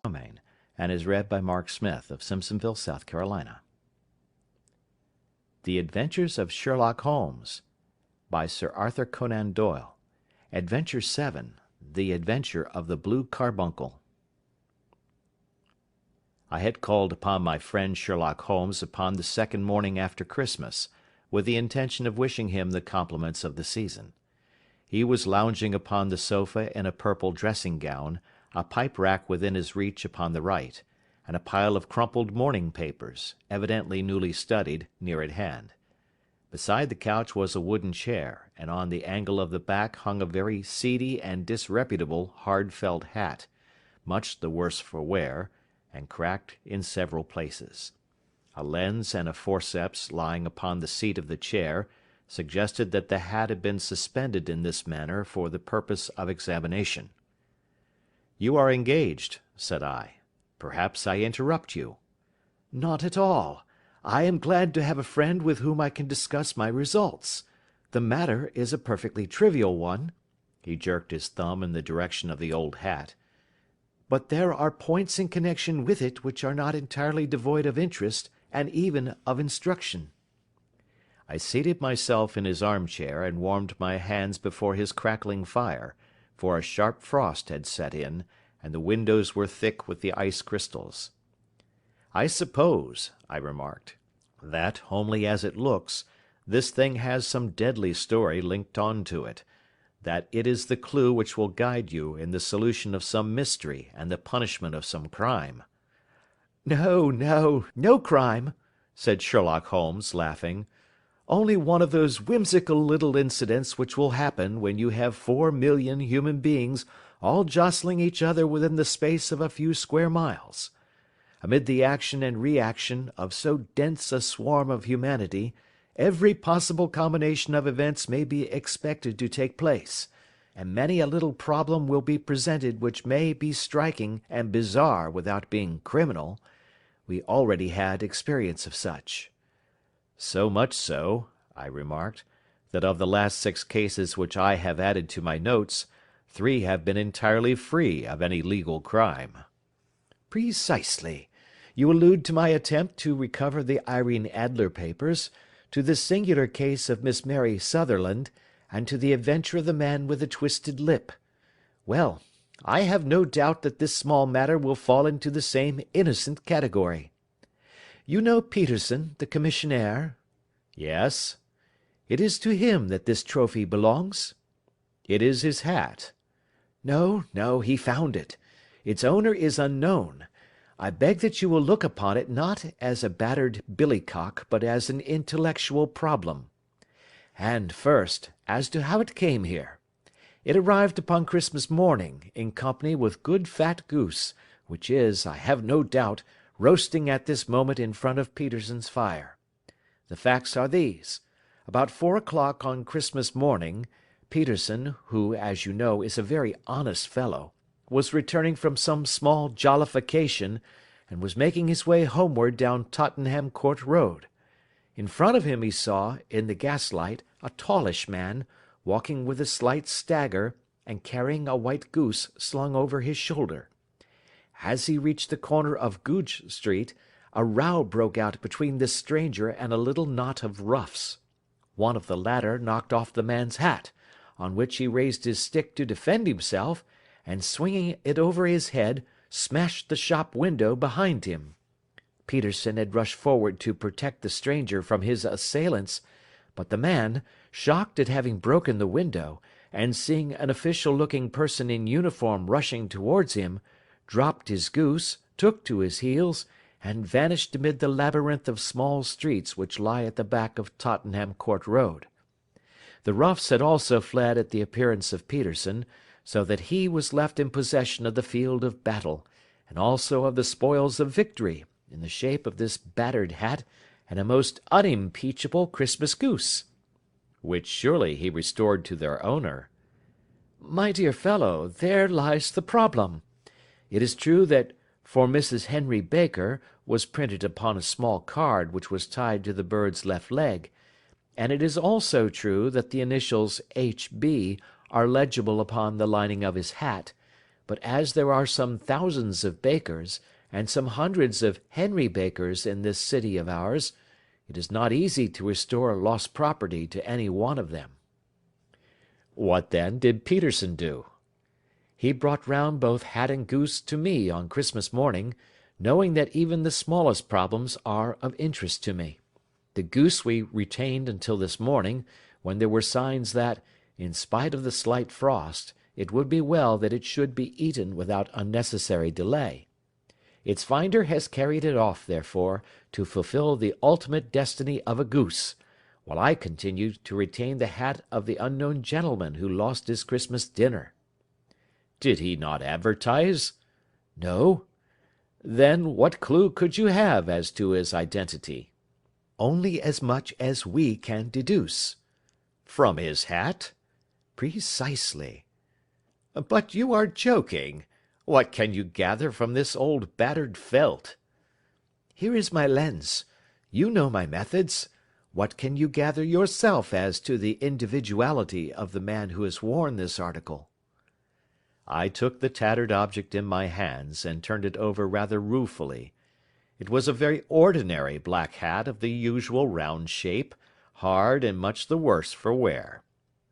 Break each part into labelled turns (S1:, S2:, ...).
S1: domain, and is read by Mark Smith of Simpsonville, South Carolina. The Adventures of Sherlock Holmes, by Sir Arthur Conan Doyle. Adventure 7. The Adventure of the Blue Carbuncle. I had called upon my friend Sherlock Holmes upon the second morning after Christmas, with the intention of wishing him the compliments of the season. He was lounging upon the sofa in a purple dressing-gown, a pipe-rack within his reach upon the right, and a pile of crumpled morning papers, evidently newly studied, near at hand. Beside the couch was a wooden chair, and on the angle of the back hung a very seedy and disreputable hard felt hat, much the worse for wear, and cracked in several places. A lens and a forceps lying upon the seat of the chair suggested that the hat had been suspended in this manner for the purpose of examination. "You are engaged," said I. "Perhaps I interrupt you." "Not at all. I am glad to have a friend with whom I can discuss my results. The matter is a perfectly trivial one." He jerked his thumb in the direction of the old hat. "But there are points in connection with it which are not entirely devoid of interest and even of instruction." I seated myself in his armchair and warmed my hands before his crackling fire, for a sharp frost had set in, and the windows were thick with the ice crystals. "I suppose," I remarked, "that, homely as it looks, this thing has some deadly story linked on to it, that it is the clue which will guide you in the solution of some mystery and the punishment of some crime." No crime," said Sherlock Holmes, laughing. "Only one of those whimsical little incidents which will happen when you have 4,000,000 human beings all jostling each other within the space of a few square miles. Amid the action and reaction of so dense a swarm of humanity, every possible combination of events may be expected to take place, and many a little problem will be presented which may be striking and bizarre without being criminal. We already had experience of such." "So much so," I remarked, "that of the last 6 cases which I have added to my notes, 3 have been entirely free of any legal crime." "Precisely. You allude to my attempt to recover the Irene Adler papers, to the singular case of Miss Mary Sutherland, and to the adventure of the man with the twisted lip. Well, I have no doubt that this small matter will fall into the same innocent category. You know Peterson, the commissionaire?" "Yes." "It is to him that this trophy belongs?" "It is his hat." No, he found it. Its owner is unknown. I beg that you will look upon it not as a battered billycock, but as an intellectual problem. And first, as to how it came here. It arrived upon Christmas morning, in company with good fat goose, which is, I have no doubt, roasting at this moment in front of Peterson's fire. The facts are these. About 4 o'clock on Christmas morning, Peterson, who, as you know, is a very honest fellow, was returning from some small jollification, and was making his way homeward down Tottenham Court Road. In front of him he saw, in the gaslight, a tallish man, walking with a slight stagger, and carrying a white goose slung over his shoulder. As he reached the corner of Goodge Street, a row broke out between this stranger and a little knot of roughs. One of the latter knocked off the man's hat, on which he raised his stick to defend himself, and swinging it over his head, smashed the shop window behind him. Peterson had rushed forward to protect the stranger from his assailants, but the man, shocked at having broken the window, and seeing an official-looking person in uniform rushing towards him, dropped his goose, took to his heels, and vanished amid the labyrinth of small streets which lie at the back of Tottenham Court Road. The roughs had also fled at the appearance of Peterson, so that he was left in possession of the field of battle, and also of the spoils of victory, in the shape of this battered hat and a most unimpeachable Christmas goose." "Which surely he restored to their owner." "My dear fellow, there lies the problem. It is true that 'For Mrs. Henry Baker' was printed upon a small card which was tied to the bird's left leg, and it is also true that the initials H.B. are legible upon the lining of his hat, but as there are some thousands of Bakers, and some hundreds of Henry Bakers in this city of ours, it is not easy to restore lost property to any one of them." "What, then, did Peterson do?" "He brought round both hat and goose to me on Christmas morning, knowing that even the smallest problems are of interest to me. The goose we retained until this morning, when there were signs that, in spite of the slight frost, it would be well that it should be eaten without unnecessary delay. Its finder has carried it off, therefore, to fulfil the ultimate destiny of a goose, while I continue to retain the hat of the unknown gentleman who lost his Christmas dinner." "Did he not advertise?" "No." "Then what clue could you have as to his identity?" "Only as much as we can deduce." "From his hat?" "Precisely." "But you are joking. What can you gather from this old battered felt?" "Here is my lens. You know my methods. What can you gather yourself as to the individuality of the man who has worn this article?" I took the tattered object in my hands, and turned it over rather ruefully. It was a very ordinary black hat of the usual round shape, hard and much the worse for wear.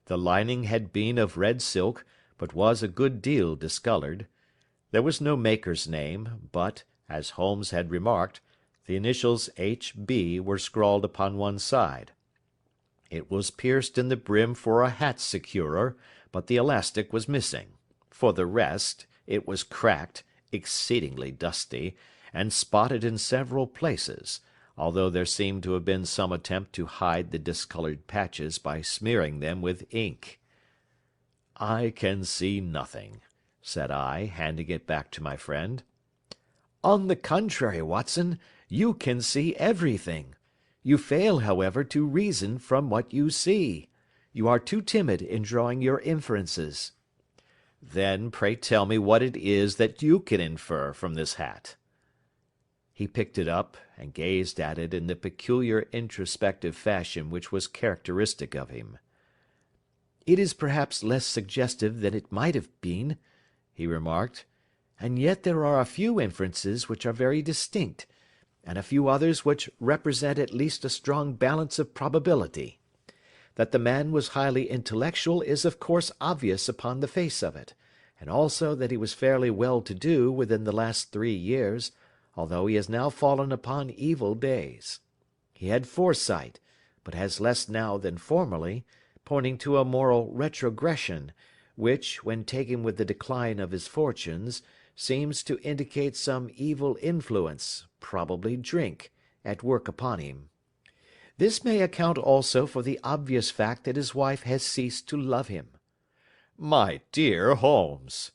S1: The lining had been of red silk, but was a good deal discoloured. There was no maker's name, but, as Holmes had remarked, the initials H.B. were scrawled upon one side. It was pierced in the brim for a hat securer, but the elastic was missing. For the rest, it was cracked, exceedingly dusty, and spotted in several places, although there seemed to have been some attempt to hide the discoloured patches by smearing them with ink. "I can see nothing," said I, handing it back to my friend. "On the contrary, Watson, you can see everything. You fail, however, to reason from what you see. You are too timid in drawing your inferences." "Then pray tell me what it is that you can infer from this hat." He picked it up, and gazed at it in the peculiar introspective fashion which was characteristic of him. "It is perhaps less suggestive than it might have been," he remarked, "and yet there are a few inferences which are very distinct, and a few others which represent at least a strong balance of probability. That the man was highly intellectual is of course obvious upon the face of it, and also that he was fairly well to do within the last 3 years, although he has now fallen upon evil days. He had foresight, but has less now than formerly, pointing to a moral retrogression, which, when taken with the decline of his fortunes, seems to indicate some evil influence, probably drink, at work upon him. This may account also for the obvious fact that his wife has ceased to love him." "My dear Holmes!"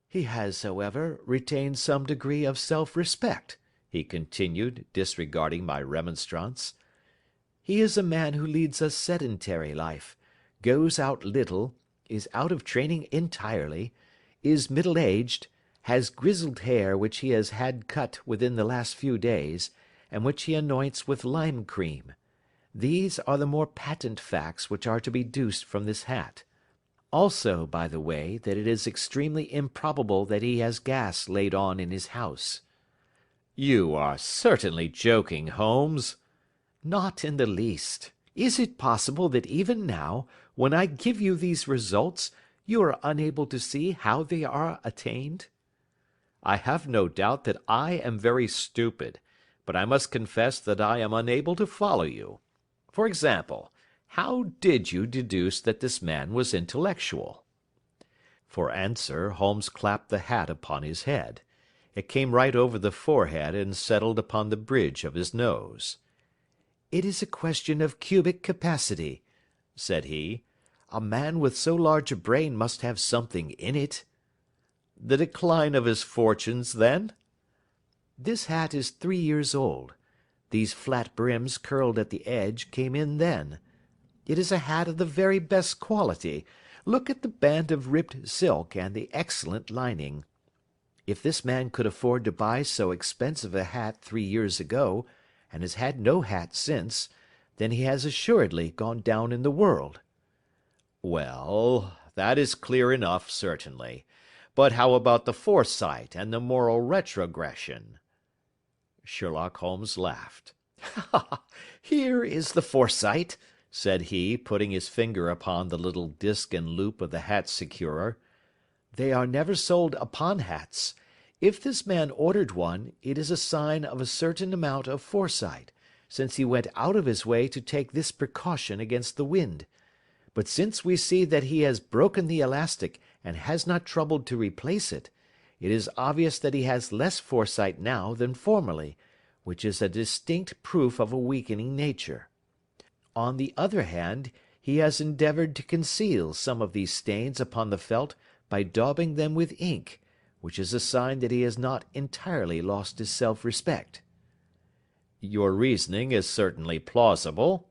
S1: "He has, however, retained some degree of self-respect," he continued, disregarding my remonstrance. "He is a man who leads a sedentary life, goes out little, is out of training entirely, is middle-aged, has grizzled hair which he has had cut within the last few days, and which he anoints with lime cream. These are the more patent facts which are to be deduced from this hat. Also, by the way, that it is extremely improbable that he has gas laid on in his house." "You are certainly joking, Holmes." "Not in the least. Is it possible that even now, when I give you these results, you are unable to see how they are attained?" "I have no doubt that I am very stupid, but I must confess that I am unable to follow you. For example, how did you deduce that this man was intellectual?" For answer Holmes clapped the hat upon his head. It came right over the forehead and settled upon the bridge of his nose. "It is a question of cubic capacity," said he. "A man with so large a brain must have something in it." "The decline of his fortunes, then?" "This hat is 3 years old. These flat brims curled at the edge came in then. It is a hat of the very best quality. Look at the band of ribbed silk and the excellent lining. If this man could afford to buy so expensive a hat 3 years ago, and has had no hat since, then he has assuredly gone down in the world." "Well, that is clear enough, certainly. But how about the foresight and the moral retrogression?" Sherlock Holmes laughed. "Here is the foresight," said he, putting his finger upon the little disc and loop of the hat securer. "They are never sold upon hats. If this man ordered one, it is a sign of a certain amount of foresight, since he went out of his way to take this precaution against the wind. But since we see that he has broken the elastic and has not troubled to replace it, it is obvious that he has less foresight now than formerly, which is a distinct proof of a weakening nature. On the other hand, he has endeavoured to conceal some of these stains upon the felt by daubing them with ink, which is a sign that he has not entirely lost his self-respect." "Your reasoning is certainly plausible."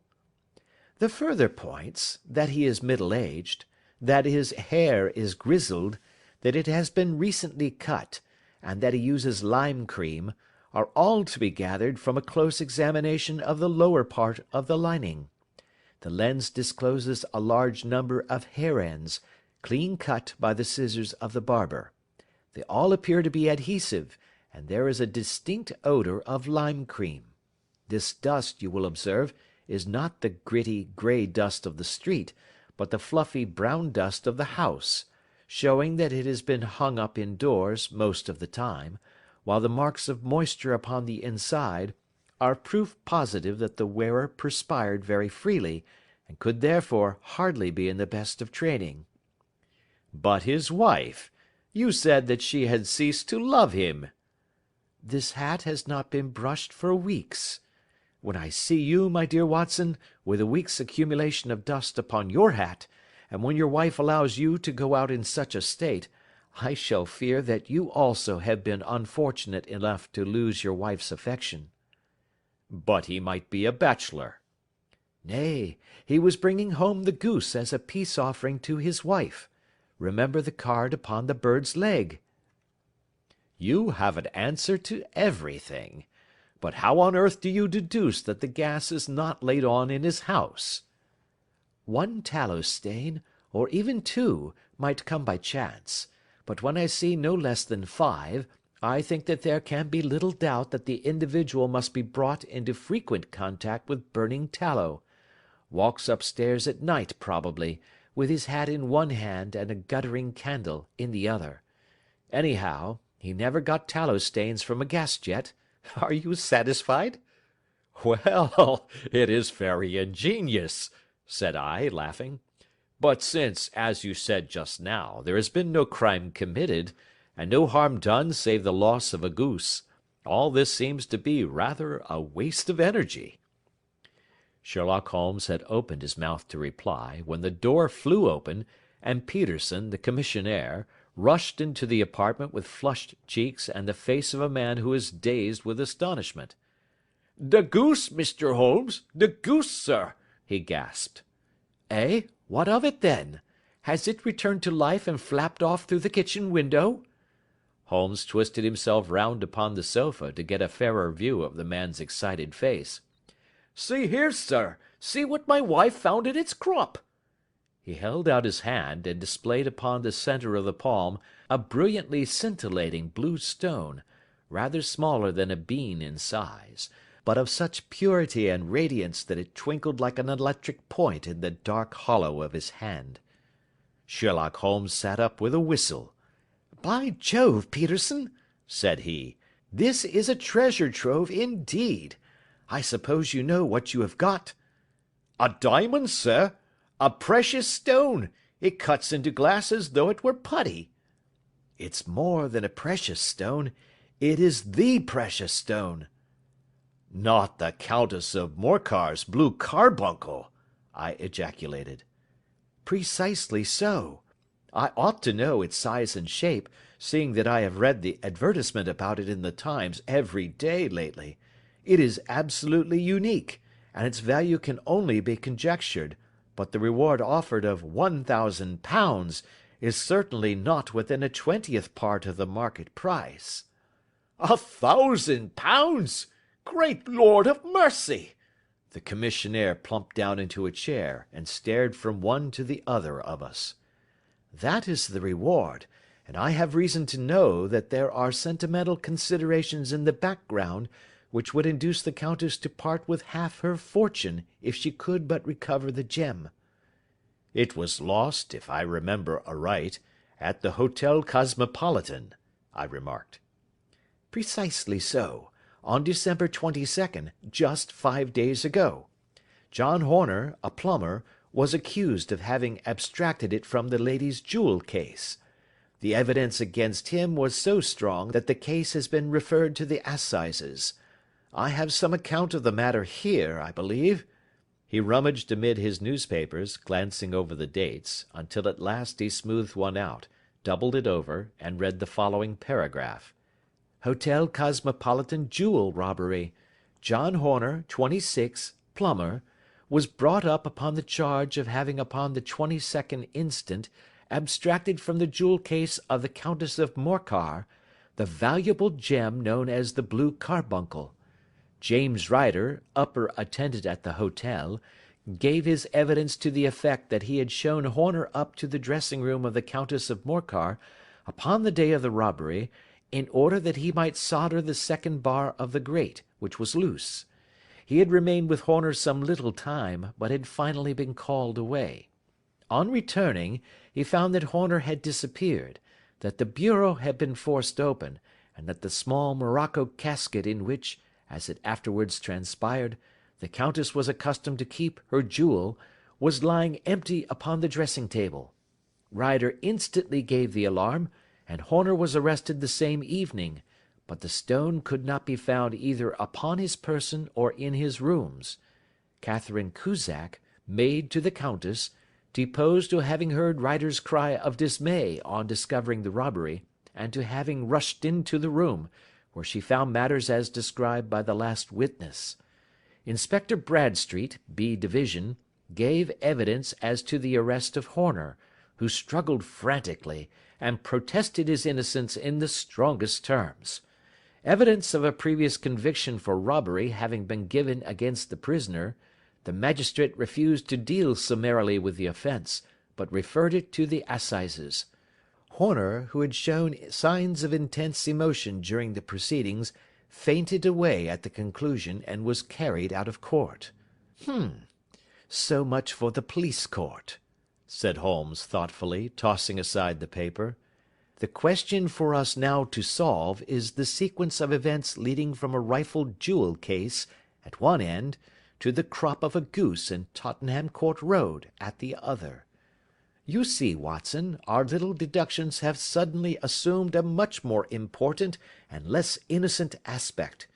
S1: "The further points, that he is middle-aged, that his hair is grizzled, that it has been recently cut, and that he uses lime cream, are all to be gathered from a close examination of the lower part of the lining. The lens discloses a large number of hair ends, clean cut by the scissors of the barber. They all appear to be adhesive, and there is a distinct odour of lime cream. This dust, you will observe, is not the gritty grey dust of the street, but the fluffy brown dust of the house, showing that it has been hung up indoors most of the time, while the marks of moisture upon the inside are proof positive that the wearer perspired very freely, and could therefore hardly be in the best of training." "But his wife? You said that she had ceased to love him." "This hat has not been brushed for weeks. When I see you, my dear Watson, with a week's accumulation of dust upon your hat, and when your wife allows you to go out in such a state, I shall fear that you also have been unfortunate enough to lose your wife's affection." "But he might be a bachelor." "Nay, he was bringing home the goose as a peace offering to his wife. Remember the card upon the bird's leg." "You have an answer to everything. But how on earth do you deduce that the gas is not laid on in his house?" "One tallow stain, or even two, might come by chance, but when I see no less than 5, I think that there can be little doubt that the individual must be brought into frequent contact with burning tallow. Walks upstairs at night probably, with his hat in one hand and a guttering candle in the other. Anyhow, he never got tallow stains from a gas jet. Are you satisfied?" "Well, it is very ingenious," said I, laughing. "But since, as you said just now, there has been no crime committed, and no harm done save the loss of a goose, all this seems to be rather a waste of energy." Sherlock Holmes had opened his mouth to reply, when the door flew open, and Peterson, the commissionaire, rushed into the apartment with flushed cheeks and the face of a man who is dazed with astonishment. "The goose, Mr. Holmes, the goose, sir," he gasped. "Eh? What of it, then? Has it returned to life and flapped off through the kitchen window?" Holmes twisted himself round upon the sofa to get a fairer view of the man's excited face. "See here, sir, see what my wife found in its crop." He held out his hand, and displayed upon the centre of the palm a brilliantly scintillating blue stone, rather smaller than a bean in size, but of such purity and radiance that it twinkled like an electric point in the dark hollow of his hand. Sherlock Holmes sat up with a whistle. "By Jove, Peterson," said he, "this is a treasure trove indeed. I suppose you know what you have got?" "A diamond, sir. A precious stone. It cuts into glass as though it were putty." "It's more than a precious stone. It is the precious stone." "Not the Countess of Morcar's blue carbuncle!" I ejaculated. "Precisely so. I ought to know its size and shape, seeing that I have read the advertisement about it in the Times every day lately. It is absolutely unique, and its value can only be conjectured, but the reward offered of £1,000 is certainly not within a 20th part of the market price." "£1,000! Great Lord of mercy!" The commissionaire plumped down into a chair, and stared from one to the other of us. "That is the reward, and I have reason to know that there are sentimental considerations in the background which would induce the Countess to part with half her fortune if she could but recover the gem." "It was lost, if I remember aright, at the Hotel Cosmopolitan," I remarked. "Precisely so, on December 22nd, just 5 days ago. John Horner, a plumber, was accused of having abstracted it from the lady's jewel case. The evidence against him was so strong that the case has been referred to the assizes. I have some account of the matter here, I believe." He rummaged amid his newspapers, glancing over the dates, until at last he smoothed one out, doubled it over, and read the following paragraph: "Hotel Cosmopolitan jewel robbery. John Horner, 26, plumber, was brought up upon the charge of having upon the 22nd instant abstracted from the jewel case of the Countess of Morcar the valuable gem known as the blue carbuncle. James Ryder, upper attendant at the hotel, gave his evidence to the effect that he had shown Horner up to the dressing room of the Countess of Morcar upon the day of the robbery, in order that he might solder the second bar of the grate, which was loose. He had remained with Horner some little time, but had finally been called away. On returning, he found that Horner had disappeared, that the bureau had been forced open, and that the small morocco casket in which, as it afterwards transpired, the Countess was accustomed to keep her jewel, was lying empty upon the dressing-table. Ryder instantly gave the alarm, and Horner was arrested the same evening, but the stone could not be found either upon his person or in his rooms. Catherine Cusack, maid to the Countess, deposed to having heard Ryder's cry of dismay on discovering the robbery, and to having rushed into the room, where she found matters as described by the last witness. Inspector Bradstreet, B Division, gave evidence as to the arrest of Horner, who struggled frantically, and protested his innocence in the strongest terms. Evidence of a previous conviction for robbery having been given against the prisoner, the magistrate refused to deal summarily with the offence, but referred it to the assizes. Horner, who had shown signs of intense emotion during the proceedings, fainted away at the conclusion and was carried out of court. So much for the police court," said Holmes thoughtfully, tossing aside the paper. "The question for us now to solve is the sequence of events leading from a rifled jewel case at one end to the crop of a goose in Tottenham Court Road at the other. You see, Watson, our little deductions have suddenly assumed a much more important and less innocent aspect.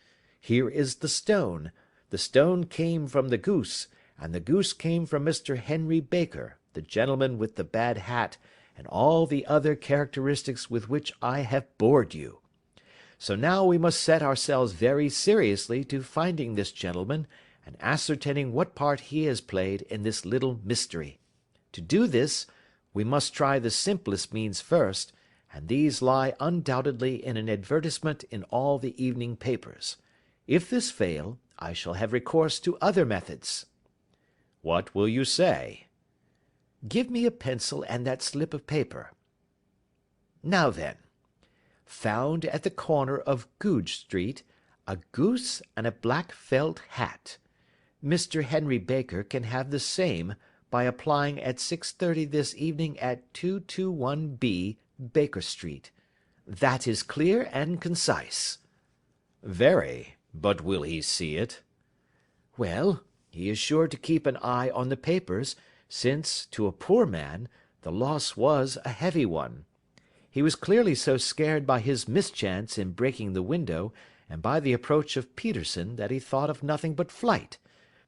S1: Here is the stone. The stone came from the goose, and the goose came from Mr. Henry Baker, the gentleman with the bad hat, and all the other characteristics with which I have bored you. So now we must set ourselves very seriously to finding this gentleman, and ascertaining what part he has played in this little mystery. To do this, we must try the simplest means first, and these lie undoubtedly in an advertisement in all the evening papers. If this fail, I shall have recourse to other methods." "What will you say?" "Give me a pencil and that slip of paper. Now then, found at the corner of Goodge Street, a goose and a black felt hat. Mr. Henry Baker can have the same by applying at 6:30 this evening at 221B, Baker Street. That is clear and concise." "Very. But will he see it?" "Well, he is sure to keep an eye on the papers, since, to a poor man, the loss was a heavy one. He was clearly so scared by his mischance in breaking the window, and by the approach of Peterson, that he thought of nothing but flight.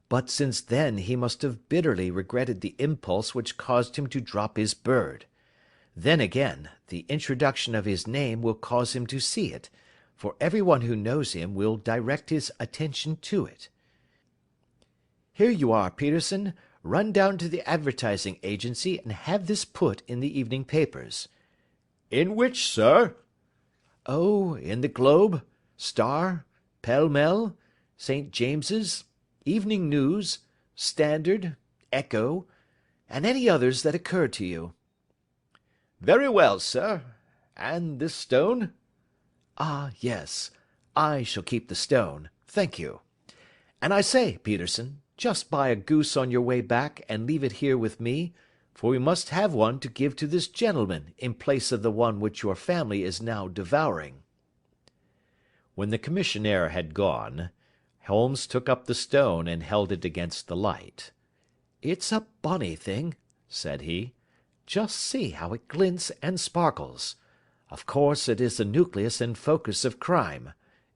S1: But since then he must have bitterly regretted the impulse which caused him to drop his bird. Then again, the introduction of his name will cause him to see it, for everyone who knows him will direct his attention to it. Here you are, Peterson. Run down to the advertising agency and have this put in the evening papers." "In which, sir?" "Oh, in the Globe, Star, Pall Mall, St. James's, Evening News, Standard, Echo, and any others that occur to you." "Very well, sir. And this stone?" "Ah, yes. I shall keep the stone. Thank you. And I say, Peterson, just buy a goose on your way back and leave it here with me, for we must have one to give to this gentleman in place of the one which your family is now devouring." When the commissionaire had gone, Holmes took up the stone and held it against the light. "It's a bonny thing," said he. "Just see how it glints and sparkles. Of course it is the nucleus and focus of crime.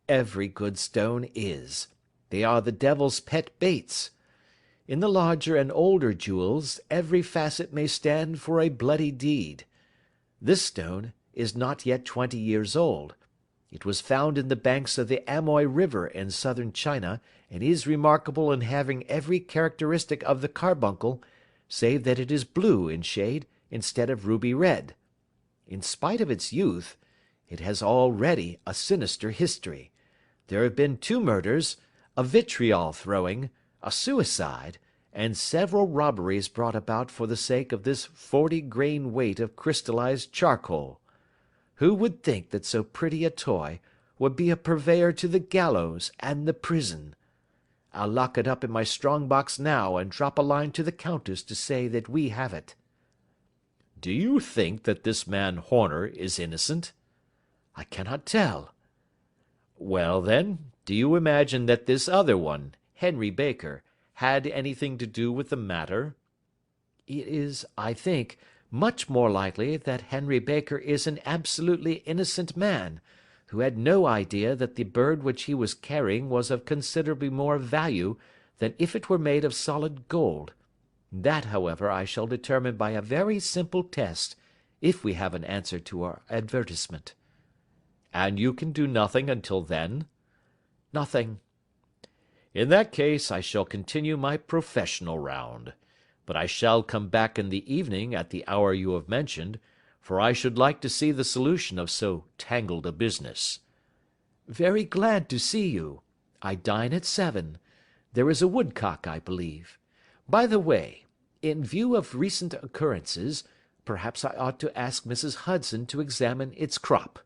S1: Every good stone is. They are the devil's pet baits. In the larger and older jewels every facet may stand for a bloody deed. This stone is not yet 20 years old. It was found in the banks of the Amoy River in southern China, and is remarkable in having every characteristic of the carbuncle, save that it is blue in shade instead of ruby red. In spite of its youth, it has already a sinister history. There have been 2 murders, a vitriol throwing, a suicide, and several robberies brought about for the sake of this 40-grain weight of crystallized charcoal. Who would think that so pretty a toy would be a purveyor to the gallows and the prison? I'll lock it up in my strong box now and drop a line to the Countess to say that we have it." "Do you think that this man Horner is innocent?" "I cannot tell." "Well, then, do you imagine that this other one, Henry Baker, had anything to do with the matter?" "It is, I think, much more likely that Henry Baker is an absolutely innocent man, who had no idea that the bird which he was carrying was of considerably more value than if it were made of solid gold. That, however, I shall determine by a very simple test, if we have an answer to our advertisement." "And you can do nothing until then?" "Nothing." "In that case I shall continue my professional round. But I shall come back in the evening at the hour you have mentioned, for I should like to see the solution of so tangled a business." "Very glad to see you. I dine at 7. There is a woodcock, I believe. By the way, in view of recent occurrences, perhaps I ought to ask Mrs. Hudson to examine its crop."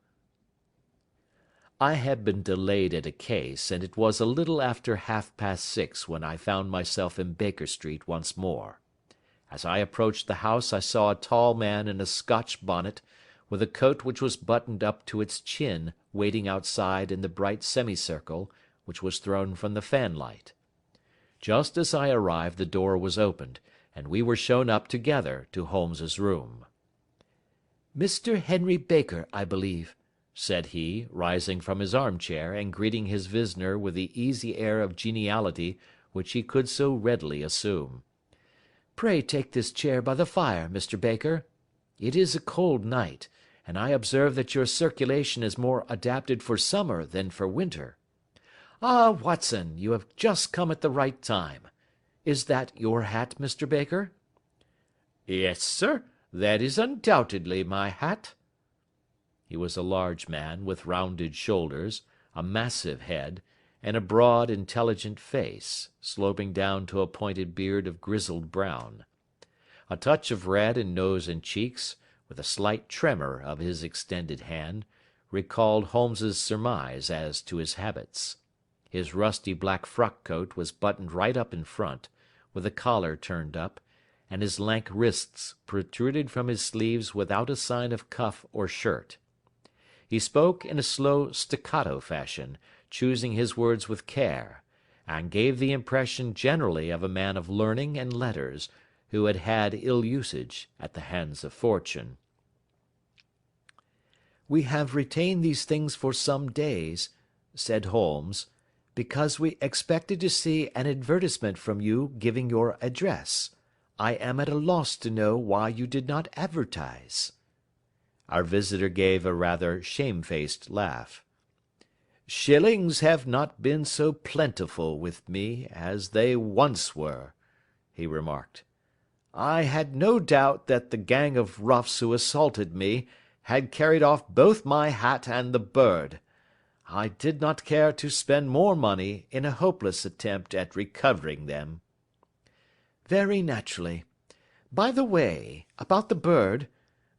S1: I had been delayed at a case, and it was a little after 6:30 when I found myself in Baker Street once more. As I approached the house I saw a tall man in a Scotch bonnet, with a coat which was buttoned up to its chin, waiting outside in the bright semicircle which was thrown from the fanlight. Just as I arrived the door was opened, and we were shown up together to Holmes's room. "Mr. Henry Baker, I believe," said he, rising from his armchair and greeting his visitor with the easy air of geniality which he could so readily assume. "Pray take this chair by the fire, Mr. Baker. It is a cold night, and I observe that your circulation is more adapted for summer than for winter. Ah, Watson, you have just come at the right time. Is that your hat, Mr. Baker?" "Yes, sir, that is undoubtedly my hat." He was a large man with rounded shoulders, a massive head, and a broad, intelligent face, sloping down to a pointed beard of grizzled brown. A touch of red in nose and cheeks, with a slight tremor of his extended hand, recalled Holmes's surmise as to his habits. His rusty black frock coat was buttoned right up in front, with the collar turned up, and his lank wrists protruded from his sleeves without a sign of cuff or shirt. He spoke in a slow staccato fashion, choosing his words with care, and gave the impression generally of a man of learning and letters, who had had ill usage at the hands of fortune. "We have retained these things for some days," said Holmes, "because we expected to see an advertisement from you giving your address. I am at a loss to know why you did not advertise." Our visitor gave a rather shamefaced laugh. "Shillings have not been so plentiful with me as they once were," he remarked. "I had no doubt that the gang of roughs who assaulted me had carried off both my hat and the bird. I did not care to spend more money in a hopeless attempt at recovering them." "Very naturally. By the way, about the bird,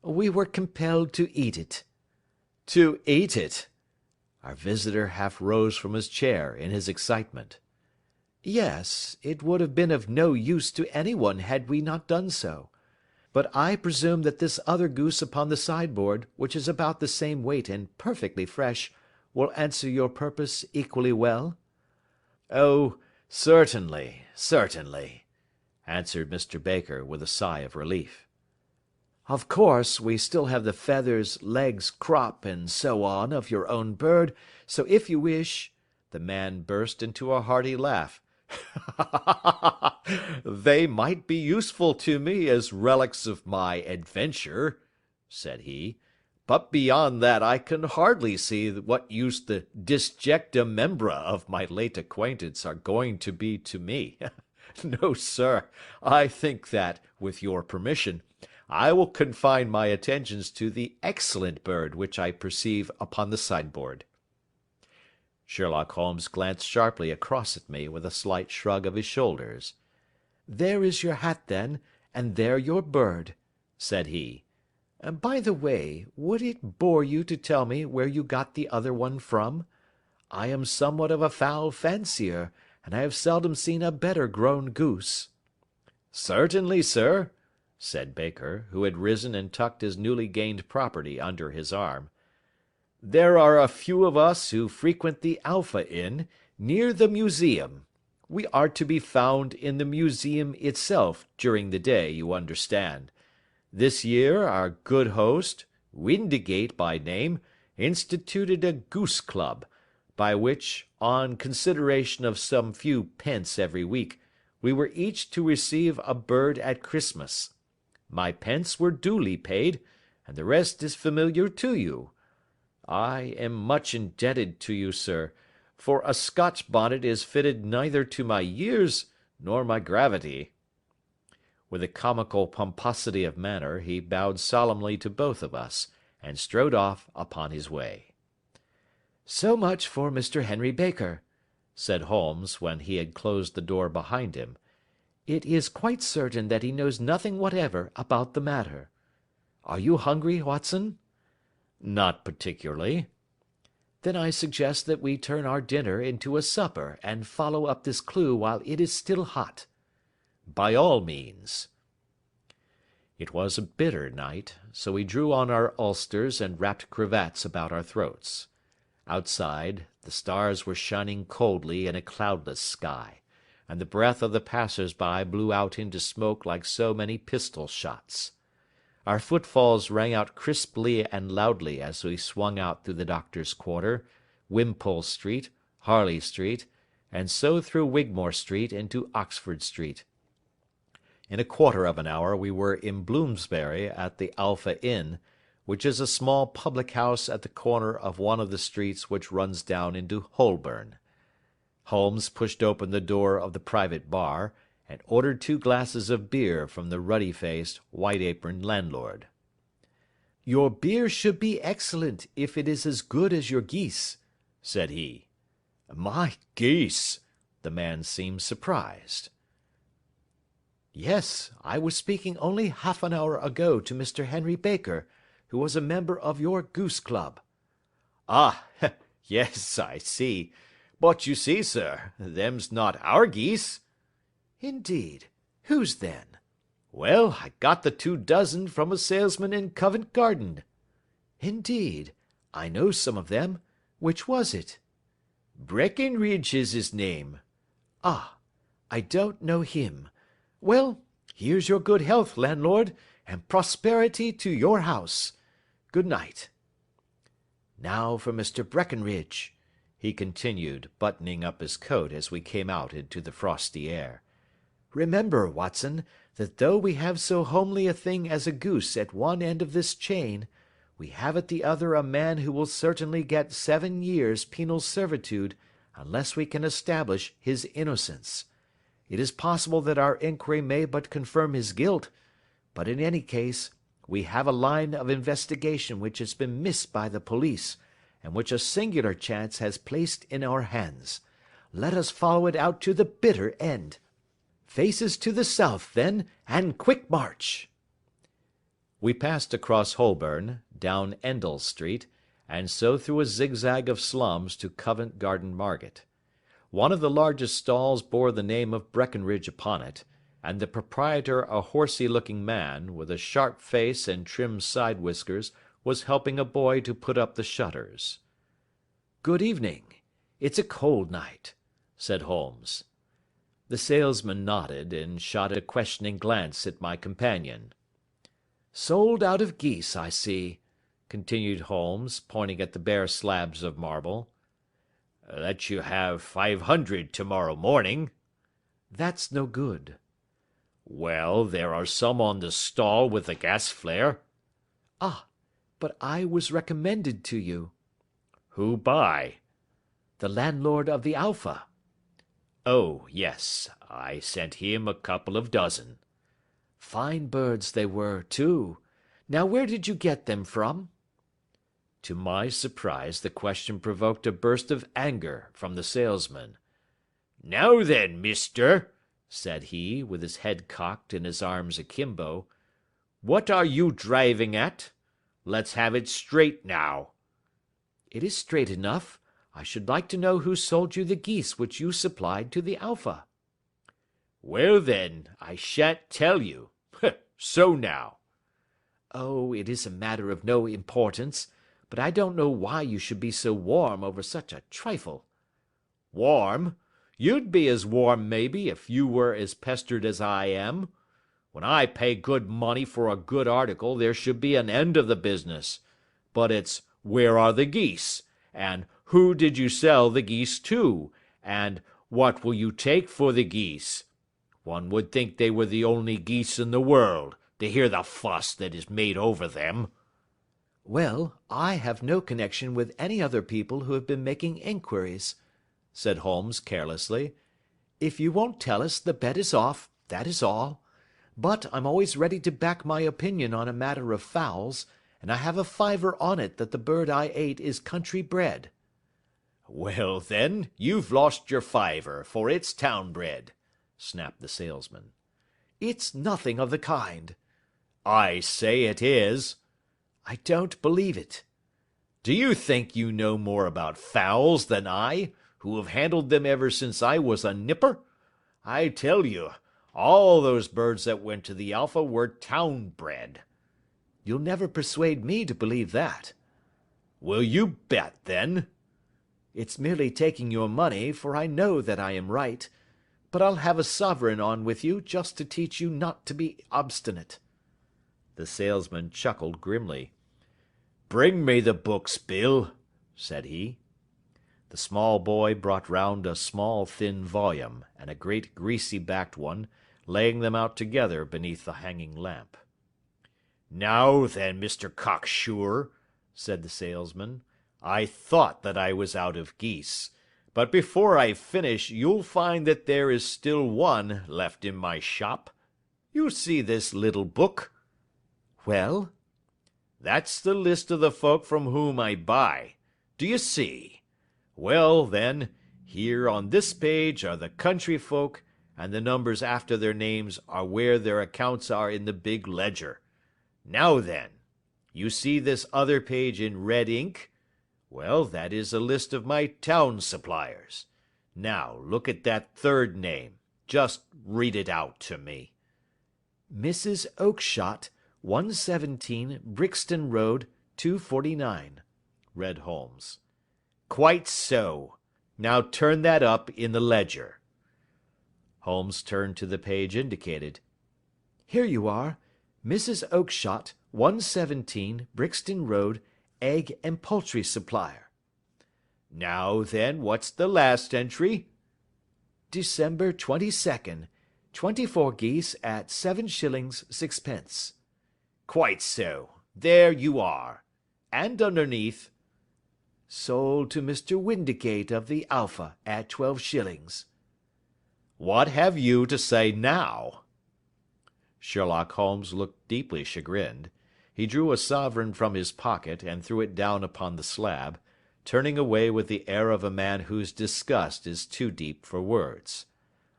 S1: we were compelled to eat it. To eat it! Our visitor half rose from his chair in his excitement. Yes, it would have been of no use to any one had we not done so. But I presume that this other goose upon the sideboard, which is about the same weight and perfectly fresh, will answer your purpose equally well? Oh, certainly, certainly, answered Mr. Baker with a sigh of relief. Of course, we still have the feathers, legs, crop, and so on of your own bird, so if you wish— The man burst into a hearty laugh. They might be useful to me as relics of my adventure, said he, but beyond that I can hardly see what use the disjecta membra of my late acquaintance are going to be to me. No, sir, I think that, with your permission, I will confine my attentions to the excellent bird which I perceive upon the sideboard. Sherlock Holmes glanced sharply across at me with a slight shrug of his shoulders. There is your hat, then, and there your bird, said he. By the way, would it bore you to tell me where you got the other one from? I am somewhat of a fowl fancier, and I have seldom seen a better grown goose. Certainly, sir, said Baker, who had risen and tucked his newly gained property under his arm. There are a few of us who frequent the Alpha Inn, near the museum. We are to be found in the museum itself during the day, you understand. This year our good host, Windigate by name, instituted a goose club, by which, on consideration of some few pence every week, we were each to receive a bird at Christmas. My pence were duly paid, and the rest is familiar to you. I am much indebted to you, sir, for a Scotch bonnet is fitted neither to my years nor my gravity. With a comical pomposity of manner, he bowed solemnly to both of us, and strode off upon his way. So much for Mr. Henry Baker, said Holmes, when he had closed the door behind him. It is quite certain that he knows nothing whatever about the matter. Are you hungry, Watson? Not particularly. Then I suggest that we turn our dinner into a supper and follow up this clue while it is still hot. By all means. It was a bitter night, so we drew on our ulsters and wrapped cravats about our throats. Outside, the stars were shining coldly in a cloudless sky, and the breath of the passers-by blew out into smoke like so many pistol shots. Our footfalls rang out crisply and loudly as we swung out through the Doctor's Quarter, Wimpole Street, Harley Street, and so through Wigmore Street into Oxford Street. In a quarter of an hour we were in Bloomsbury at the Alpha Inn, which is a small public-house at the corner of one of the streets which runs down into Holborn. Holmes pushed open the door of the private bar, and ordered 2 glasses of beer from the ruddy-faced, white-aproned landlord. Your beer should be excellent if it is as good as your geese, said he. My geese! The man seemed surprised. Yes, I was speaking only half an hour ago to Mr. Henry Baker, who was a member of your goose club. Ah, yes, I see. But you see, sir, them's not our geese. Indeed. Whose then? Well, I got the 2 dozen from a salesman in Covent Garden. Indeed. I know some of them. Which was it? Breckenridge is his name. Ah, I don't know him. Well, here's your good health, landlord, and prosperity to your house. Good night. Now for Mr. Breckenridge, he continued, buttoning up his coat as we came out into the frosty air. Remember, Watson, that though we have so homely a thing as a goose at one end of this chain, we have at the other a man who will certainly get 7 years penal servitude unless we can establish his innocence. It is possible that our inquiry may but confirm his guilt, but in any case we have a line of investigation which has been missed by the police, and which a singular chance has placed in our hands. Let us follow it out to the bitter end. Faces to the south, then, and quick march. We passed across Holborn, down Endell Street, and so through a zigzag of slums to Covent Garden Market. One of the largest stalls bore the name of Breckenridge upon it, and the proprietor, a horsey-looking man, with a sharp face and trim side whiskers, was helping a boy to put up the shutters. "Good evening. It's a cold night," said Holmes. The salesman nodded, and shot a questioning glance at my companion. "Sold out of geese, I see," continued Holmes, pointing at the bare slabs of marble. "Let you have 500 tomorrow morning." "That's no good." "Well, there are some on the stall with the gas flare." "Ah, but I was recommended to you." "Who by?" "The landlord of the Alpha." "Oh, yes, I sent him a couple of dozen." "Fine birds they were, too. Now where did you get them from?" To my surprise the question provoked a burst of anger from the salesman. "Now then, mister," said he, with his head cocked and his arms akimbo, "what are you driving at? Let's have it straight now." "It is straight enough. I should like to know who sold you the geese which you supplied to the Alpha." "Well then, I shan't tell you. So now." "Oh, it is a matter of no importance, but I don't know why you should be so warm over such a trifle." "Warm? You'd be as warm, maybe, if you were as pestered as I am. When I pay good money for a good article there should be an end of the business. But it's 'Where are the geese?' and 'Who did you sell the geese to?' and 'What will you take for the geese?' One would think they were the only geese in the world, to hear the fuss that is made over them." "Well, I have no connection with any other people who have been making inquiries," said Holmes carelessly. "If you won't tell us, the bet is off, that is all. But I'm always ready to back my opinion on a matter of fowls, and I have a fiver on it that the bird I ate is country bred."
S2: "Well, then, you've lost your fiver, for it's town bred," snapped the salesman.
S1: "It's nothing of the kind."
S2: "I say it is."
S1: "I don't believe it."
S2: "Do you think you know more about fowls than I, who have handled them ever since I was a nipper? I tell you, all those birds that went to the Alpha were town bred."
S1: "You'll never persuade me to believe that."
S2: "Will you bet, then?"
S1: "It's merely taking your money, for I know that I am right. But I'll have a sovereign on with you just to teach you not to be obstinate."
S2: The salesman chuckled grimly. "Bring me the books, Bill," said he.
S1: The small boy brought round a small thin volume, and a great greasy-backed one, laying them out together beneath the hanging lamp.
S2: "Now then, Mr. Cocksure," said the salesman, "I thought that I was out of geese, but before I finish you'll find that there is still one left in my shop. You see this little book?"
S1: "Well?"
S2: "That's the list of the folk from whom I buy. Do you see? Well, then, here on this page are the country folk, and the numbers after their names are where their accounts are in the big ledger. Now then, you see this other page in red ink? Well, that is a list of my town suppliers. Now, look at that third name. Just read it out to me."
S1: "Mrs. Oakshott, 117 Brixton Road, 249, read Holmes.
S2: "Quite so. Now turn that up in the ledger."
S1: Holmes turned to the page indicated. "Here you are. Mrs. Oakshott, 117 Brixton Road, egg and poultry supplier."
S2: "Now then, what's the last entry?"
S1: "December 22nd, 24 geese at 7 shillings 6 pence."
S2: "Quite so. There you are. And underneath?"
S1: "Sold to Mr. Windicate of the Alpha at 12 shillings."
S2: "What have you to say now?"
S1: Sherlock Holmes looked deeply chagrined. He drew a sovereign from his pocket and threw it down upon the slab, turning away with the air of a man whose disgust is too deep for words.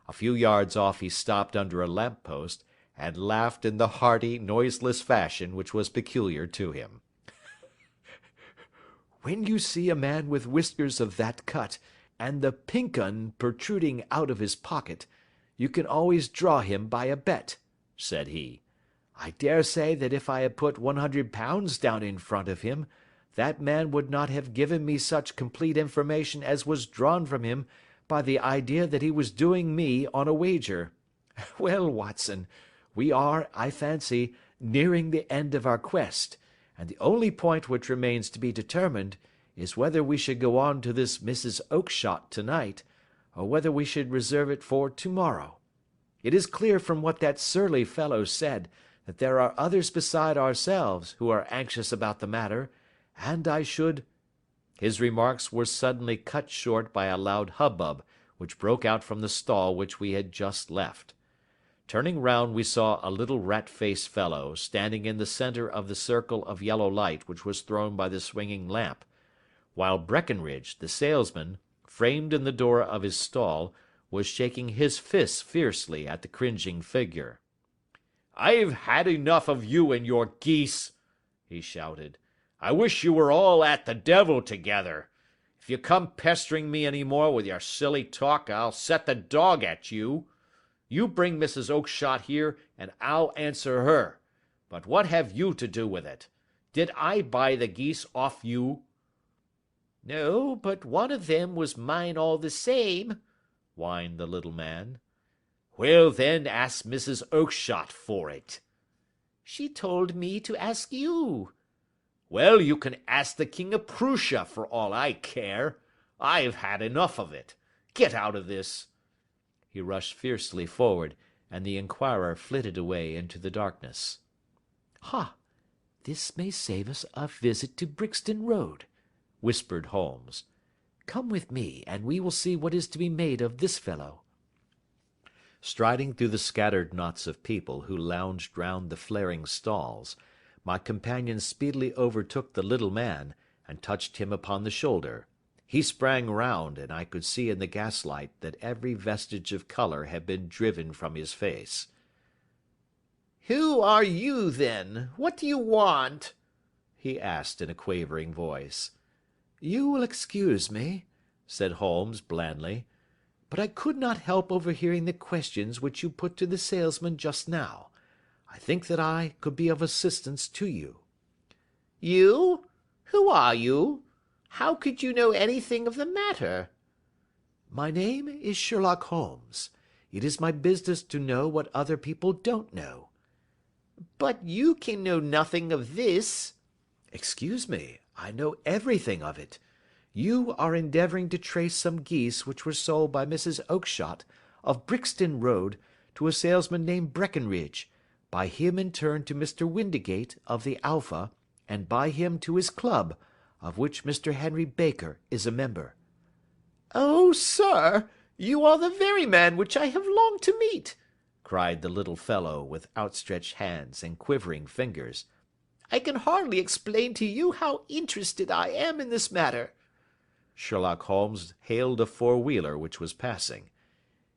S1: A few yards off he stopped under a lamp post, and laughed in the hearty, noiseless fashion which was peculiar to him. when you see a man with whiskers of that cut, and the pink 'un protruding out of his pocket, you can always draw him by a bet," said he. "I dare say that if I had put £100 down in front of him, that man would not have given me such complete information as was drawn from him by the idea that he was doing me on a wager. Well, Watson, we are, I fancy, nearing the end of our quest, and the only point which remains to be determined is whether we should go on to this Mrs. Oakshott tonight, or whether we should reserve it for tomorrow. It is clear from what that surly fellow said that there are others beside ourselves who are anxious about the matter, and I should—" His remarks were suddenly cut short by a loud hubbub which broke out from the stall which we had just left. Turning round, we saw a little rat-faced fellow standing in the centre of the circle of yellow light which was thrown by the swinging lamp, while Breckenridge, the salesman, framed in the door of his stall, was shaking his fists fiercely at the cringing figure. "I've had enough of you and your geese," he shouted. "I wish you were all at the devil together. If you come pestering me any more with your silly talk, I'll set the dog at you. You bring Mrs. Oakshott here, and I'll answer her. But what have you to do with it? Did I buy the geese off you?" "No, but one of them was mine all the same," whined the little man. "Well, then, ask Mrs. Oakshott for it." "She told me to ask you." "Well, you can ask the King of Prussia for all I care. I've had enough of it. Get out of this." He rushed fiercely forward, and the inquirer flitted away into the darkness. "Ha! This may save us a visit to Brixton Road," whispered Holmes. "Come with me, and we will see what is to be made of this fellow." Striding through the scattered knots of people who lounged round the flaring stalls, my companion speedily overtook the little man, and touched him upon the shoulder. He sprang round, and I could see in the gaslight that every vestige of colour had been driven from his face.
S2: "Who are you, then? What do you want?" he asked in a quavering voice.
S1: "You will excuse me," said Holmes blandly, "but I could not help overhearing the questions which you put to the salesman just now. I think that I could be of assistance to you."
S2: "You? Who are you? How could you know anything of the matter?"
S1: "My name is Sherlock Holmes. It is my business to know what other people don't know."
S2: "But you can know nothing of this."
S1: "Excuse me, I know everything of it. You are endeavouring to trace some geese which were sold by Mrs. Oakshott, of Brixton Road, to a salesman named Breckenridge, by him in turn to Mr. Windigate, of the Alpha, and by him to his club, of which Mr. Henry Baker is a member."
S2: "Oh, sir, you are the very man which I have longed to meet,"
S1: cried the little fellow with outstretched hands and quivering fingers.
S2: "I can hardly explain to you how interested I am in this matter."
S1: Sherlock Holmes hailed a four-wheeler which was passing.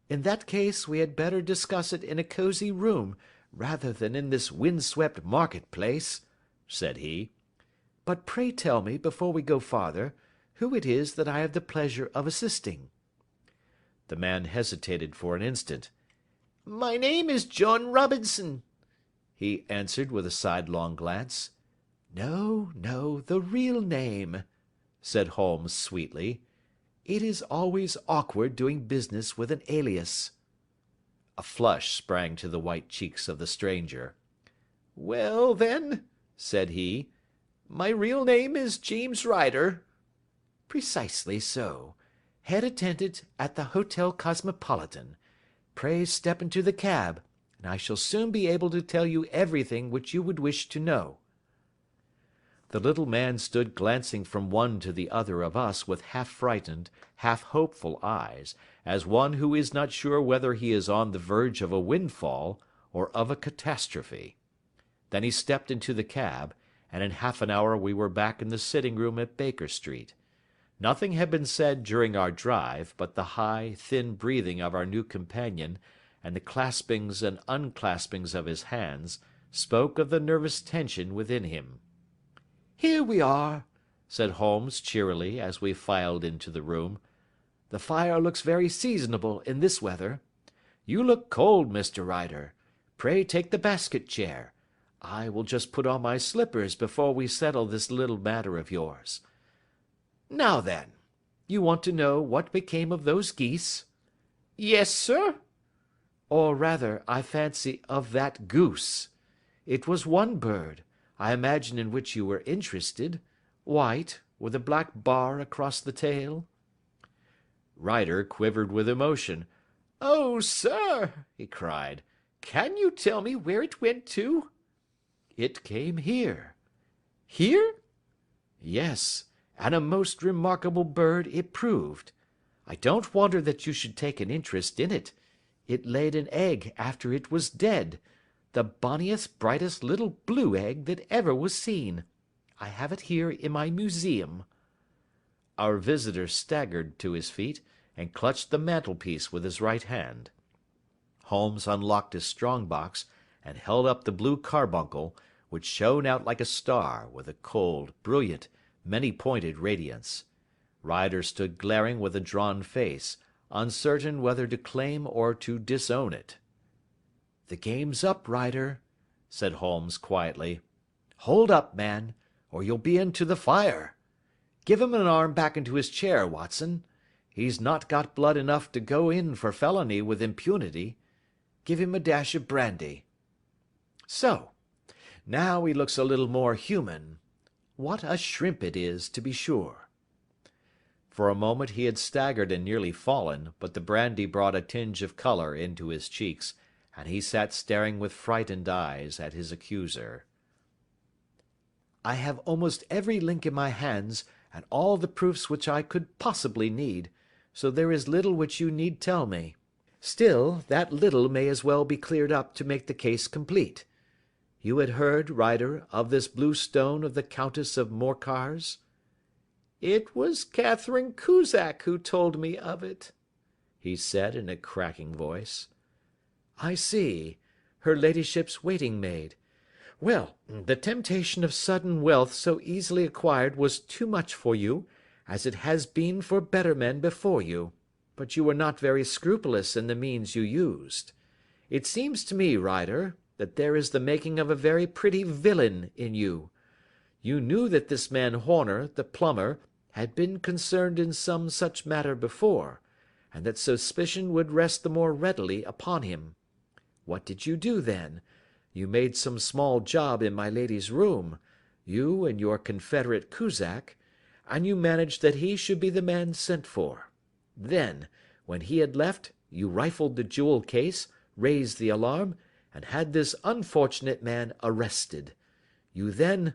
S1: "In that case we had better discuss it in a cosy room rather than in this wind-swept market-place," said he. "But pray tell me, before we go farther, who it is that I have the pleasure of assisting." The man hesitated for an instant.
S2: "My name is John Robinson,"
S1: he answered with a sidelong glance. "No, no, the real name," said Holmes sweetly. "It is always awkward doing business with an alias." A flush sprang to the white cheeks of the stranger.
S2: "Well, then," said he, "my real name is James Ryder."
S1: "Precisely so. Head attendant at the Hotel Cosmopolitan. Pray step into the cab, and I shall soon be able to tell you everything which you would wish to know." The little man stood glancing from one to the other of us with half-frightened, half-hopeful eyes, as one who is not sure whether he is on the verge of a windfall or of a catastrophe. Then he stepped into the cab, and in half an hour we were back in the sitting-room at Baker Street. Nothing had been said during our drive, but the high, thin breathing of our new companion, and the claspings and unclaspings of his hands, spoke of the nervous tension within him. "Here we are," said Holmes cheerily as we filed into the room. "The fire looks very seasonable in this weather. You look cold, Mr. Ryder. Pray take the basket chair. I will just put on my slippers before we settle this little matter of yours. Now then, you want to know what became of those geese?" "Yes, sir." "Or rather, I fancy, of that goose. It was one bird, I imagine, in which you were interested. White, with a black bar across the tail." Ryder quivered with emotion. "Oh, sir," he cried, "can you tell me where it went to?" "It came here." "Here?" "Yes, and a most remarkable bird it proved. I don't wonder that you should take an interest in it. It laid an egg after it was dead. The bonniest, brightest little blue egg that ever was seen. I have it here in my museum." Our visitor staggered to his feet and clutched the mantelpiece with his right hand. Holmes unlocked his strong box and held up the blue carbuncle, which shone out like a star with a cold, brilliant, many-pointed radiance. Ryder stood glaring with a drawn face, uncertain whether to claim or to disown it. "The game's up, Ryder," said Holmes quietly. "Hold up, man, or you'll be into the fire. Give him an arm back into his chair, Watson. He's not got blood enough to go in for felony with impunity. Give him a dash of brandy. So. Now he looks a little more human. What a shrimp it is, to be sure." For a moment he had staggered and nearly fallen, but the brandy brought a tinge of colour into his cheeks, and he sat staring with frightened eyes at his accuser. "I have almost every link in my hands, and all the proofs which I could possibly need, so there is little which you need tell me. Still, that little may as well be cleared up to make the case complete. You had heard, Ryder, of this blue stone of the Countess of Morcar's?" "It was Catherine Cusack who told me of it," he said in a cracking voice. "I see. Her ladyship's waiting maid. Well, the temptation of sudden wealth so easily acquired was too much for you, as it has been for better men before you, but you were not very scrupulous in the means you used. It seems to me, Ryder, that there is the making of a very pretty villain in you. You knew that this man Horner, the plumber, had been concerned in some such matter before, and that suspicion would rest the more readily upon him. What did you do then? You made some small job in my lady's room, you and your confederate Cusack, and you managed that he should be the man sent for. Then, when he had left, you rifled the jewel case, raised the alarm, and had this unfortunate man arrested. You then—"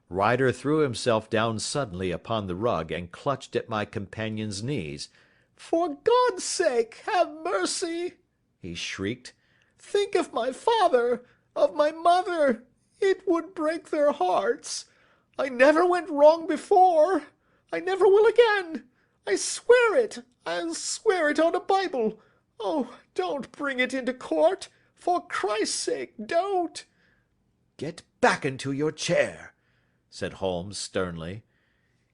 S1: Ryder threw himself down suddenly upon the rug and clutched at my companion's knees.
S3: "For God's sake, have mercy!" he shrieked. "Think of my father, of my mother. It would break their hearts. I never went wrong before. I never will again. I swear it. I'll swear it on a Bible. Oh, don't bring it into court. For Christ's sake, don't."
S1: "Get back into your chair," said Holmes sternly.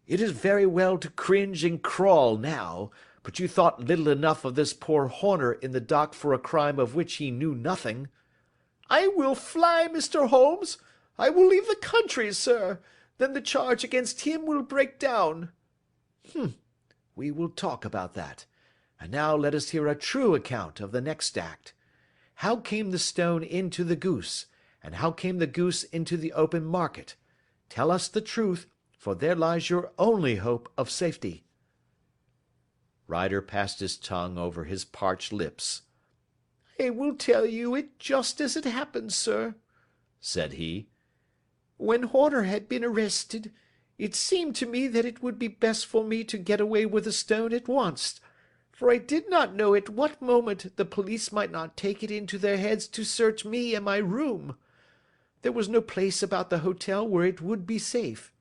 S1: "It is very well to cringe and crawl now, but you thought little enough of this poor Horner in the dock for a crime of which he knew nothing."
S3: "I will fly, Mr. Holmes. I will leave the country, sir. Then the charge against him will break down."
S1: We will talk about that. And now let us hear a true account of the next act. How came the stone into the goose, and how came the goose into the open market? Tell us the truth, for there lies your only hope of safety." Ryder passed his tongue over his parched lips.
S3: "I will tell you it just as it happened, sir," said he. "When Horner had been arrested, it seemed to me that it would be best for me to get away with the stone at once, for I did not know at what moment the police might not take it into their heads to search me and my room. There was no place about the hotel where it would be safe.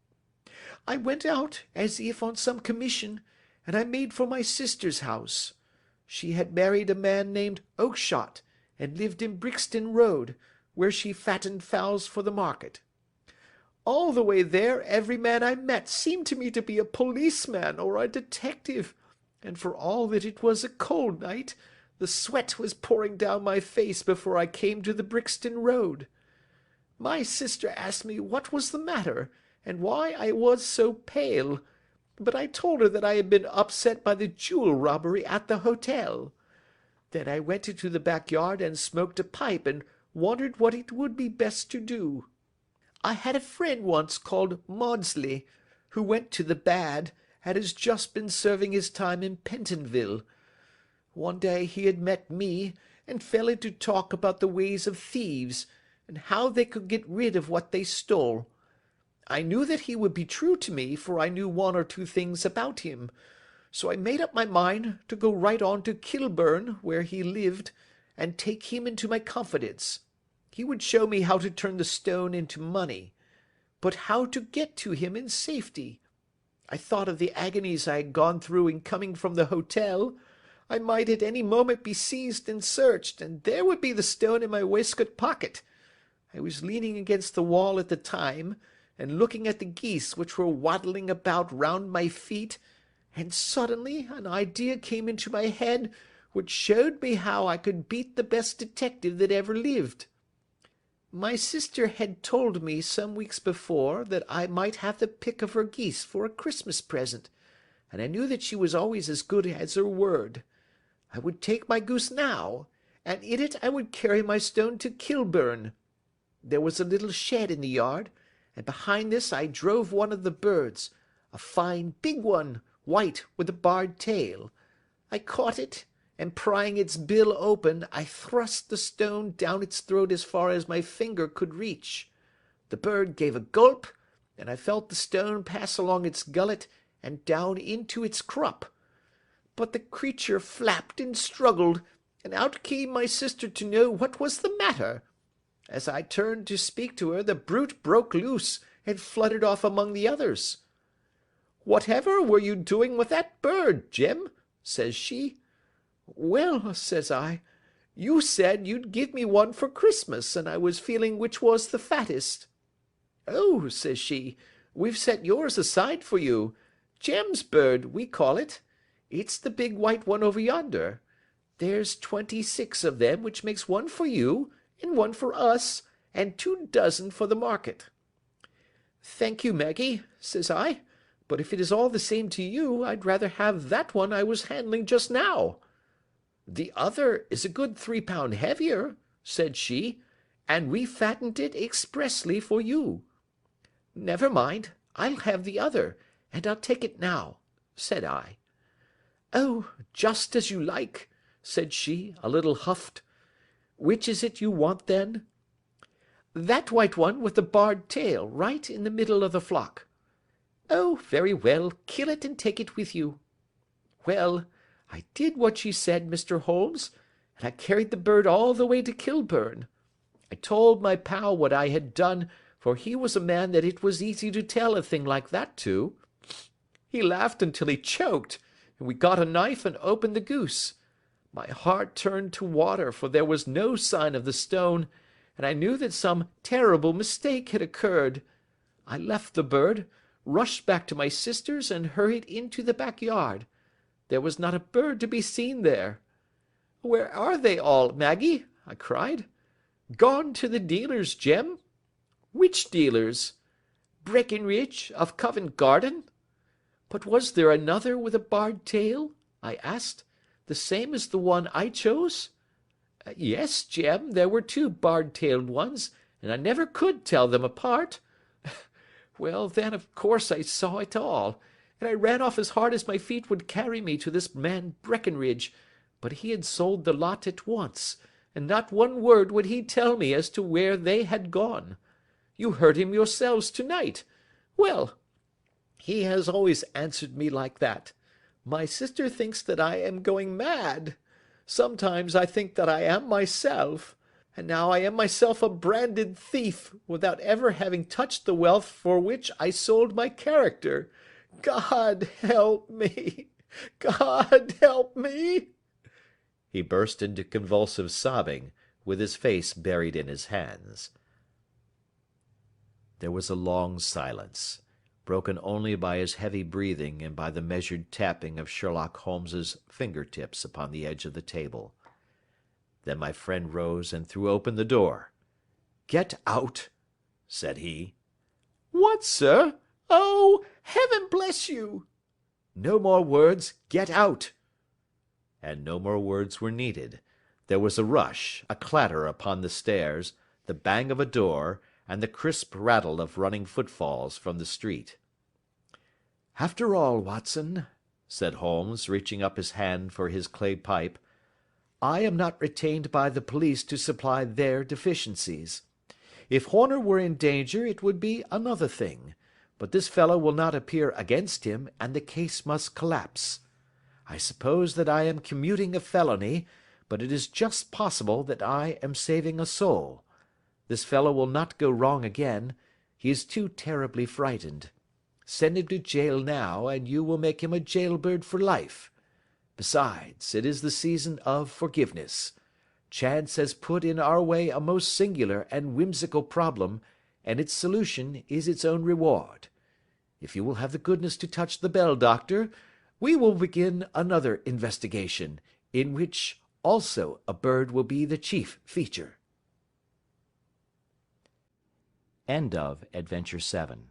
S3: I went out as if on some commission, and I made for my sister's house. She had married a man named Oakshott, and lived in Brixton Road, where she fattened fowls for the market. All the way there, every man I met seemed to me to be a policeman or a detective, and for all that it was a cold night, the sweat was pouring down my face before I came to the Brixton Road. My sister asked me what was the matter, and why I was so pale, but I told her that I had been upset by the jewel robbery at the hotel. Then I went into the backyard and smoked a pipe and wondered what it would be best to do. I had a friend once called Maudsley, who went to the bad, and has just been serving his time in Pentonville. One day he had met me, and fell into talk about the ways of thieves, and how they could get rid of what they stole. I knew that he would be true to me, for I knew one or two things about him, so I made up my mind to go right on to Kilburn, where he lived, and take him into my confidence. He would show me how to turn the stone into money, but how to get to him in safety. I thought of the agonies I had gone through in coming from the hotel. I might at any moment be seized and searched, and there would be the stone in my waistcoat pocket. I was leaning against the wall at the time, and looking at the geese which were waddling about round my feet, and suddenly an idea came into my head which showed me how I could beat the best detective that ever lived. My sister had told me some weeks before that I might have the pick of her geese for a Christmas present, and I knew that she was always as good as her word. I would take my goose now, and in it I would carry my stone to Kilburn. There was a little shed in the yard, and behind this I drove one of the birds, a fine big one, white, with a barred tail. I caught it, and prying its bill open, I thrust the stone down its throat as far as my finger could reach. The bird gave a gulp, and I felt the stone pass along its gullet and down into its crop. But the creature flapped and struggled, and out came my sister to know what was the matter. As I turned to speak to her, the brute broke loose and fluttered off among the others. "Whatever were you doing with that bird, Jim?" says she. "Well," says I, "you said you'd give me one for Christmas, and I was feeling which was the fattest." "Oh," says she, "we've set yours aside for you. Jem's bird, we call it. It's the big white one over yonder. There's 26 of them, which makes one for you, and one for us, and 24 for the market." "Thank you, Maggie," says I, "but if it is all the same to you, I'd rather have that one I was handling just now." "The other is a good 3 pound heavier," said she, "and we fattened it expressly for you." "Never mind, I'll have the other, and I'll take it now," said I. "Oh, just as you like," said she, a little huffed. "Which is it you want, then?" "That white one with the barred tail, right in the middle of the flock." "Oh, very well, kill it and take it with you." Well, I did what she said, Mr. Holmes, and I carried the bird all the way to Kilburn. I told my pal what I had done, for he was a man that it was easy to tell a thing like that to. He laughed until he choked, and we got a knife and opened the goose. My heart turned to water, for there was no sign of the stone, and I knew that some terrible mistake had occurred. I left the bird, rushed back to my sister's, and hurried into the backyard. There was not a bird to be seen there. "Where are they all, Maggie?" I cried. "Gone to the dealers, Jem." "Which dealers?" "Breckenridge, of Covent Garden." "But was there another with a barred tail?" I asked. "The same as the one I chose?" "Yes, Jem, there were 2 barred-tailed ones, and I never could tell them apart." "Well, then, of course I saw it all, and I ran off as hard as my feet would carry me to this man Breckenridge, but he had sold the lot at once, and not one word would he tell me as to where they had gone. You heard him yourselves to-night. Well, he has always answered me like that. My sister thinks that I am going mad. Sometimes I think that I am myself, and now I am myself a branded thief, without ever having touched the wealth for which I sold my character. God help me! God help me!" He burst into convulsive sobbing, with his face buried in his hands.
S1: There was a long silence, broken only by his heavy breathing and by the measured tapping of Sherlock Holmes's finger-tips upon the edge of the table. Then my friend rose and threw open the door. "Get out," said he.
S3: "What, sir? Oh, heaven bless you!"
S1: "No more words. Get out." And no more words were needed. There was a rush, a clatter upon the stairs, the bang of a door, and the crisp rattle of running footfalls from the street. "After all, Watson," said Holmes, reaching up his hand for his clay pipe, "I am not retained by the police to supply their deficiencies. If Horner were in danger it would be another thing, but this fellow will not appear against him, and the case must collapse. I suppose that I am commuting a felony, but it is just possible that I am saving a soul. This fellow will not go wrong again. He is too terribly frightened. Send him to jail now, and you will make him a jailbird for life. Besides, it is the season of forgiveness. Chance has put in our way a most singular and whimsical problem, and its solution is its own reward. If you will have the goodness to touch the bell, doctor, we will begin another investigation, in which also a bird will be the chief feature." End of Adventure 7